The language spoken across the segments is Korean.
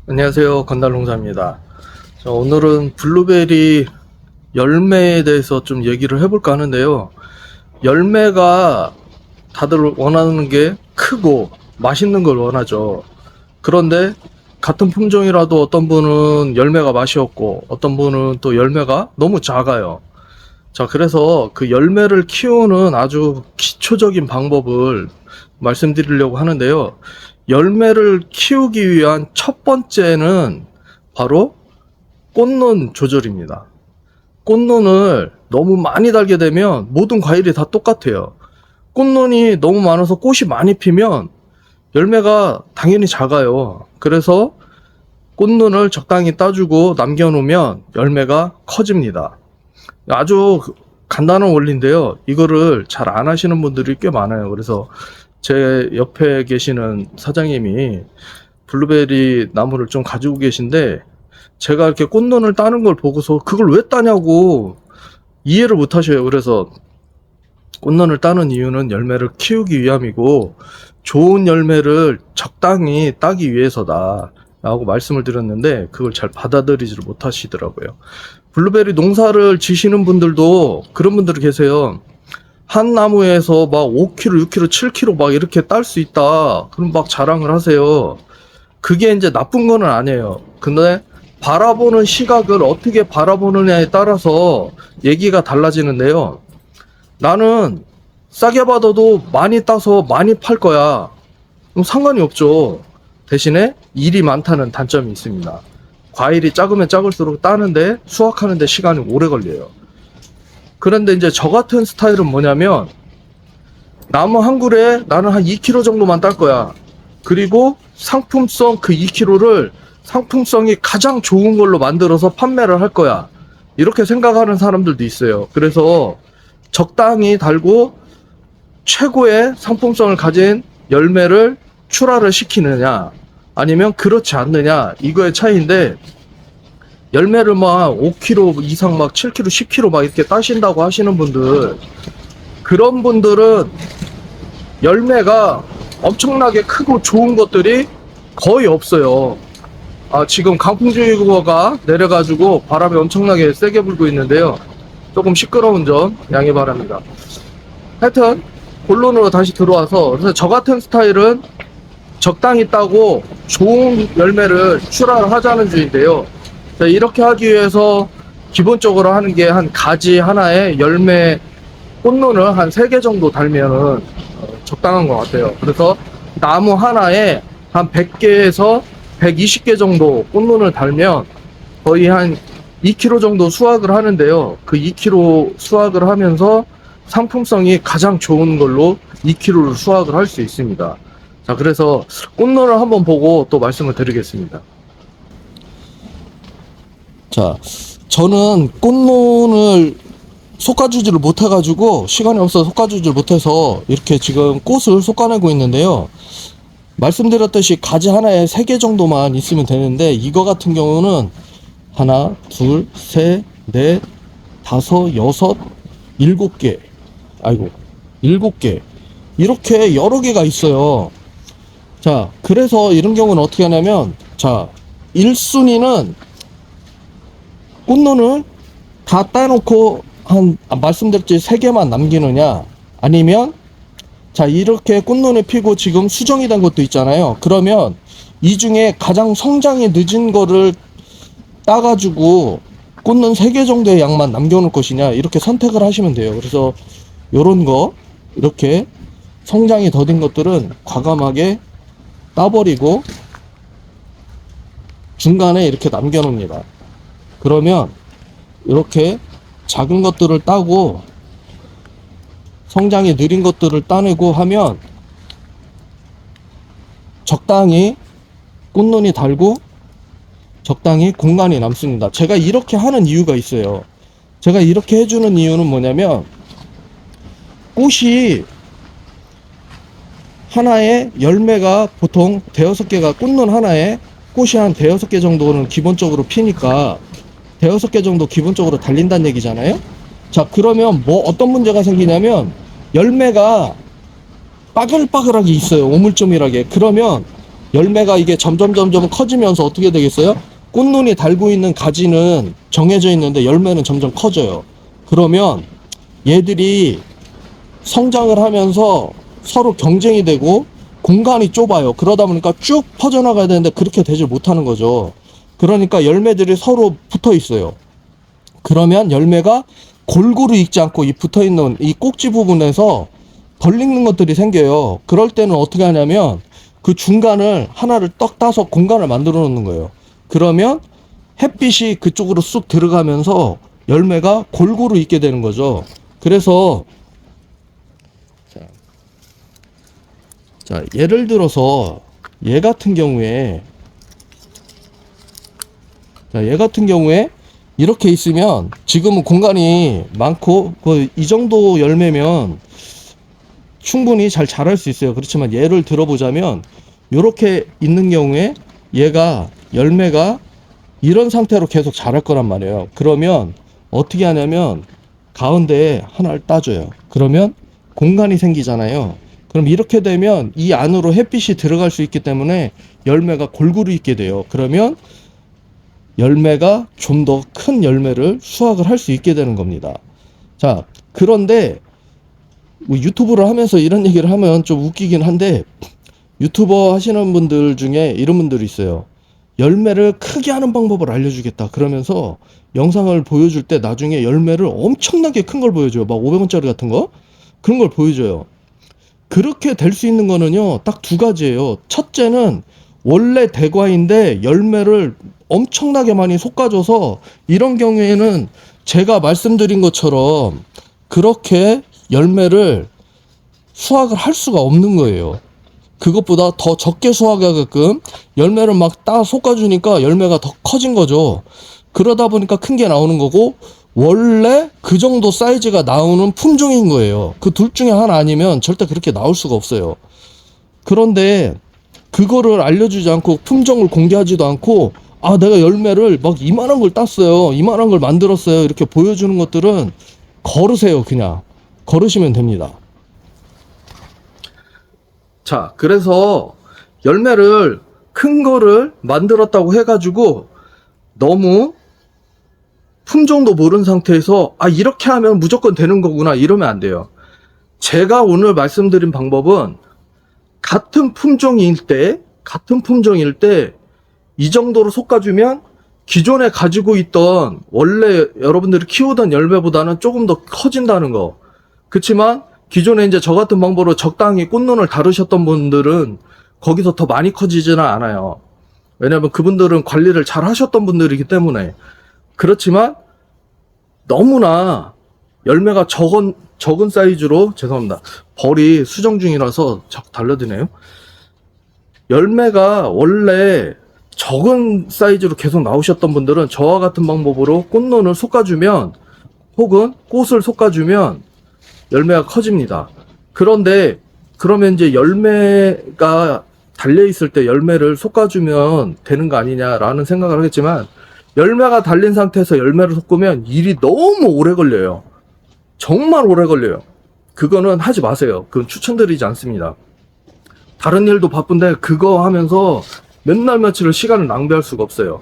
안녕하세요. 건달농사입니다. 자, 오늘은 블루베리 열매에 대해서 좀 얘기를 해볼까 하는데요. 열매가 다들 원하는 게 크고 맛있는 걸 원하죠. 그런데 같은 품종이라도 어떤 분은 열매가 맛이 없고 어떤 분은 또 열매가 너무 작아요. 자, 그래서 그 열매를 키우는 아주 기초적인 방법을 말씀드리려고 하는데요. 열매를 키우기 위한 첫 번째는 바로 꽃눈 조절입니다. 꽃눈을 너무 많이 달게 되면 모든 과일이 다 똑같아요. 꽃눈이 너무 많아서 꽃이 많이 피면 열매가 당연히 작아요. 그래서 꽃눈을 적당히 따주고 남겨놓으면 열매가 커집니다. 아주 간단한 원리인데요. 이거를 잘 안 하시는 분들이 꽤 많아요. 그래서 제 옆에 계시는 사장님이 블루베리 나무를 좀 가지고 계신데 제가 이렇게 꽃눈을 따는 걸 보고서 그걸 왜 따냐고 이해를 못 하셔요. 그래서 꽃눈을 따는 이유는 열매를 키우기 위함이고 좋은 열매를 적당히 따기 위해서다 라고 말씀을 드렸는데 그걸 잘 받아들이지를 못하시더라고요. 블루베리 농사를 지시는 분들도 그런 분들이 계세요. 한 나무에서 막 5kg, 6kg, 7kg 막 이렇게 딸 수 있다. 그럼 막 자랑을 하세요. 그게 이제 나쁜 거는 아니에요. 근데 바라보는 시각을 어떻게 바라보느냐에 따라서 얘기가 달라지는데요. 나는 싸게 받아도 많이 따서 많이 팔 거야. 그럼 상관이 없죠. 대신에 일이 많다는 단점이 있습니다. 과일이 작으면 작을수록 따는데 수확하는데 시간이 오래 걸려요. 그런데 이제 저 같은 스타일은 뭐냐면 나무 한 그루에 나는 한 2kg 정도만 딸 거야. 그리고 상품성 그 2kg를 상품성이 가장 좋은 걸로 만들어서 판매를 할 거야. 이렇게 생각하는 사람들도 있어요. 그래서 적당히 달고 최고의 상품성을 가진 열매를 출하를 시키느냐 아니면 그렇지 않느냐 이거의 차이인데 열매를 막 5kg 이상 막 7kg, 10kg 막 이렇게 따신다고 하시는 분들 그런 분들은 열매가 엄청나게 크고 좋은 것들이 거의 없어요. 지금 강풍주의보가 내려가지고 바람이 엄청나게 세게 불고 있는데요. 조금 시끄러운 점 양해 바랍니다. 하여튼 본론으로 다시 들어와서 그래서 저 같은 스타일은 적당히 따고 좋은 열매를 출하를 하자는 주의인데요. 자, 이렇게 하기 위해서 기본적으로 하는 게 한 가지 하나에 열매 꽃눈을 한 3개 정도 달면은 적당한 것 같아요. 그래서 나무 하나에 한 100개에서 120개 정도 꽃눈을 달면 거의 한 2kg 정도 수확을 하는데요. 그 2kg 수확을 하면서 상품성이 가장 좋은 걸로 2kg를 수확을 할 수 있습니다. 자, 그래서 꽃눈을 한번 보고 또 말씀을 드리겠습니다. 자, 저는 꽃눈을 솎아주지를 못해가지고 시간이 없어서 솎아주지를 못해서 이렇게 지금 꽃을 솎아내고 있는데요. 말씀드렸듯이 가지 하나에 3개 정도만 있으면 되는데 이거 같은 경우는 하나, 둘, 셋, 넷, 다섯, 여섯, 7개. 아이고, 7개. 이렇게 여러 개가 있어요. 자, 그래서 이런 경우는 어떻게 하냐면, 자, 1순위는 꽃눈을 다 따놓고 말씀드렸지 3개만 남기느냐, 아니면, 자, 이렇게 꽃눈이 피고 지금 수정이 된 것도 있잖아요. 그러면 이 중에 가장 성장이 늦은 거를 따가지고 꽃눈 3개 정도의 양만 남겨놓을 것이냐, 이렇게 선택을 하시면 돼요. 그래서 요런 거, 이렇게 성장이 더딘 것들은 과감하게 따버리고 중간에 이렇게 남겨놓습니다. 그러면 이렇게 작은 것들을 따고 성장이 느린 것들을 따내고 하면 적당히 꽃눈이 달고 적당히 공간이 남습니다. 제가 이렇게 하는 이유가 있어요. 제가 이렇게 해주는 이유는 뭐냐면 꽃이 하나에 열매가 보통 대여섯 개가 꽃눈 하나에 꽃이 한 대여섯 개 정도는 기본적으로 피니까 대여섯 개 정도 기본적으로 달린다는 얘기잖아요. 자, 그러면 뭐 어떤 문제가 생기냐면 열매가 빠글빠글하게 있어요. 오물조밀하게. 그러면 열매가 이게 점점 커지면서 어떻게 되겠어요? 꽃눈이 달고 있는 가지는 정해져 있는데 열매는 점점 커져요. 그러면 얘들이 성장을 하면서 서로 경쟁이 되고 공간이 좁아요. 그러다 보니까 쭉 퍼져나가야 되는데 그렇게 되지 못하는 거죠. 그러니까 열매들이 서로 붙어 있어요. 그러면 열매가 골고루 익지 않고 이 붙어 있는 이 꼭지 부분에서 덜 익는 것들이 생겨요. 그럴 때는 어떻게 하냐면 그 중간을 하나를 떡 따서 공간을 만들어 놓는 거예요. 그러면 햇빛이 그쪽으로 쑥 들어가면서 열매가 골고루 익게 되는 거죠. 그래서 자, 예를 들어서 얘 같은 경우에 이렇게 있으면 지금은 공간이 많고 이 정도 열매면 충분히 잘 자랄 수 있어요. 그렇지만 예를 들어보자면 이렇게 있는 경우에 얘가 열매가 이런 상태로 계속 자랄 거란 말이에요. 그러면 어떻게 하냐면 가운데에 하나를 따줘요. 그러면 공간이 생기잖아요. 그럼 이렇게 되면 이 안으로 햇빛이 들어갈 수 있기 때문에 열매가 골고루 있게 돼요. 그러면 열매가 좀 더 큰 열매를 수확을 할 수 있게 되는 겁니다. 자, 그런데 뭐 유튜브를 하면서 이런 얘기를 하면 좀 웃기긴 한데 유튜버 하시는 분들 중에 이런 분들이 있어요. 열매를 크게 하는 방법을 알려주겠다 그러면서 영상을 보여줄 때 나중에 열매를 엄청나게 큰 걸 보여줘요. 막 500원짜리 같은 거 그런 걸 보여줘요. 그렇게 될 수 있는 거는요 딱 두 가지예요. 첫째는 원래 대과인데 열매를 엄청나게 많이 솎아줘서 이런 경우에는 제가 말씀드린 것처럼 그렇게 열매를 수확을 할 수가 없는 거예요. 그것보다 더 적게 수확하게끔 열매를 막 따 솎아주니까 열매가 더 커진 거죠. 그러다 보니까 큰 게 나오는 거고 원래 그 정도 사이즈가 나오는 품종인 거예요. 그 둘 중에 하나 아니면 절대 그렇게 나올 수가 없어요. 그런데 그거를 알려주지 않고 품종을 공개하지도 않고 아 내가 열매를 막 이만한 걸 땄어요, 이만한 걸 만들었어요 이렇게 보여주는 것들은 거르세요. 그냥 거르시면 됩니다. 자, 그래서 열매를 큰 거를 만들었다고 해가지고 너무 품종도 모르는 상태에서 아 이렇게 하면 무조건 되는 거구나 이러면 안 돼요. 제가 오늘 말씀드린 방법은 같은 품종일 때 이 정도로 솎아주면 기존에 가지고 있던 원래 여러분들이 키우던 열매보다는 조금 더 커진다는 거. 그렇지만 기존에 이제 저 같은 방법으로 적당히 꽃눈을 다루셨던 분들은 거기서 더 많이 커지지는 않아요. 왜냐면 그분들은 관리를 잘 하셨던 분들이기 때문에. 그렇지만 너무나 열매가 적은 사이즈로 죄송합니다. 벌이 수정 중이라서 자꾸 달려드네요. 열매가 원래 적은 사이즈로 계속 나오셨던 분들은 저와 같은 방법으로 꽃눈을 솎아주면 혹은 꽃을 솎아주면 열매가 커집니다. 그런데 그러면 이제 열매가 달려있을 때 열매를 솎아주면 되는 거 아니냐라는 생각을 하겠지만 열매가 달린 상태에서 열매를 솎으면 일이 너무 오래 걸려요. 정말 오래 걸려요. 그거는 하지 마세요. 그건 추천드리지 않습니다. 다른 일도 바쁜데 그거 하면서 맨날 며칠을 시간을 낭비할 수가 없어요.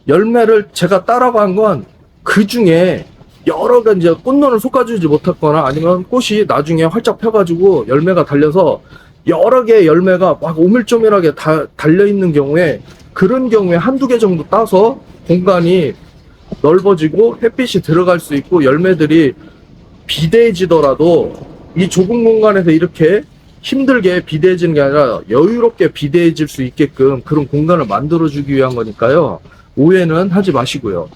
열매를 제가 따라고 한 건 그 중에 여러 가지 이제 꽃눈을 솎아주지 못했거나 아니면 꽃이 나중에 활짝 펴가지고 열매가 달려서 여러 개의 열매가 막 오밀조밀하게 달려있는 경우에 그런 경우에 한두 개 정도 따서 공간이 넓어지고 햇빛이 들어갈 수 있고 열매들이 비대해지더라도 이 좁은 공간에서 이렇게 힘들게 비대해지는 게 아니라 여유롭게 비대해질 수 있게끔 그런 공간을 만들어주기 위한 거니까요. 오해는 하지 마시고요.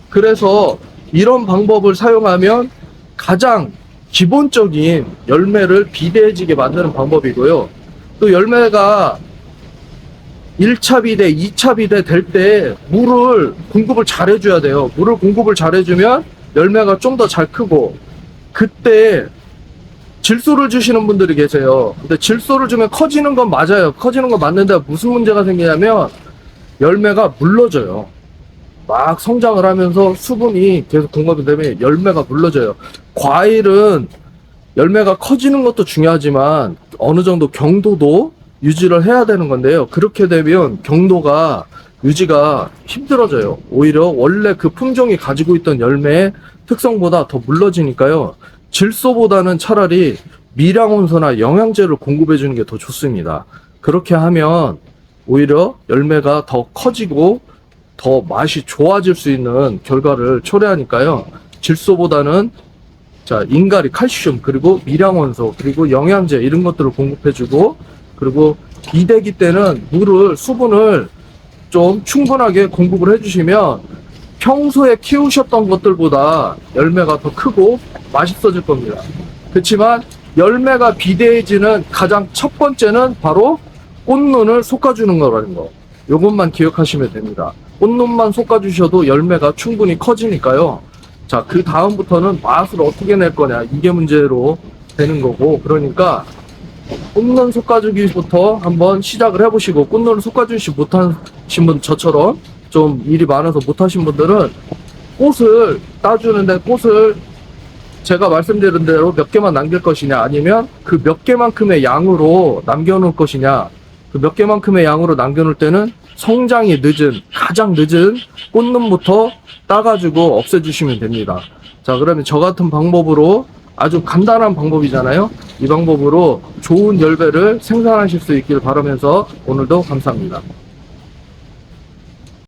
그래서 이런 방법을 사용하면 가장 기본적인 열매를 비대해지게 만드는 방법이고요. 또 열매가 1차 비대, 2차 비대 될 때 물을 공급을 잘 해줘야 돼요. 물을 공급을 잘 해주면 열매가 좀 더 잘 크고 그때 질소를 주시는 분들이 계세요. 근데 질소를 주면 커지는 건 맞아요. 커지는 건 맞는데 무슨 문제가 생기냐면 열매가 물러져요. 막 성장을 하면서 수분이 계속 공급이 되면 열매가 물러져요. 과일은 열매가 커지는 것도 중요하지만 어느 정도 경도도 유지를 해야 되는 건데요. 그렇게 되면 경도가 유지가 힘들어져요. 오히려 원래 그 품종이 가지고 있던 열매의 특성보다 더 물러지니까요. 질소보다는 차라리 미량원소나 영양제를 공급해 주는 게 더 좋습니다. 그렇게 하면 오히려 열매가 더 커지고 더 맛이 좋아질 수 있는 결과를 초래하니까요. 질소보다는 자, 인가리, 칼슘, 그리고 미량원소, 그리고 영양제 이런 것들을 공급해주고, 그리고 비대기 때는 수분을 좀 충분하게 공급을 해주시면 평소에 키우셨던 것들보다 열매가 더 크고 맛있어질 겁니다. 그렇지만 열매가 비대해지는 가장 첫 번째는 바로 꽃눈을 솎아주는 거라는 거. 요것만 기억하시면 됩니다. 꽃눈만 솎아주셔도 열매가 충분히 커지니까요. 자, 그 다음부터는 맛을 어떻게 낼 거냐, 이게 문제로 되는 거고, 그러니까 꽃눈 솎아주기부터 한번 시작을 해보시고, 꽃눈을 솎아주시 못하신 분, 저처럼 좀 일이 많아서 못하신 분들은 꽃을 따주는데 꽃을 제가 말씀드린 대로 몇 개만 남길 것이냐, 아니면 그 몇 개만큼의 양으로 남겨놓을 것이냐. 그 몇 개만큼의 양으로 남겨놓을 때는 성장이 늦은, 가장 늦은 꽃눈부터 따가지고 없애주시면 됩니다. 자, 그러면 저 같은 방법으로, 아주 간단한 방법이잖아요. 이 방법으로 좋은 열매를 생산하실 수 있길 바라면서 오늘도 감사합니다.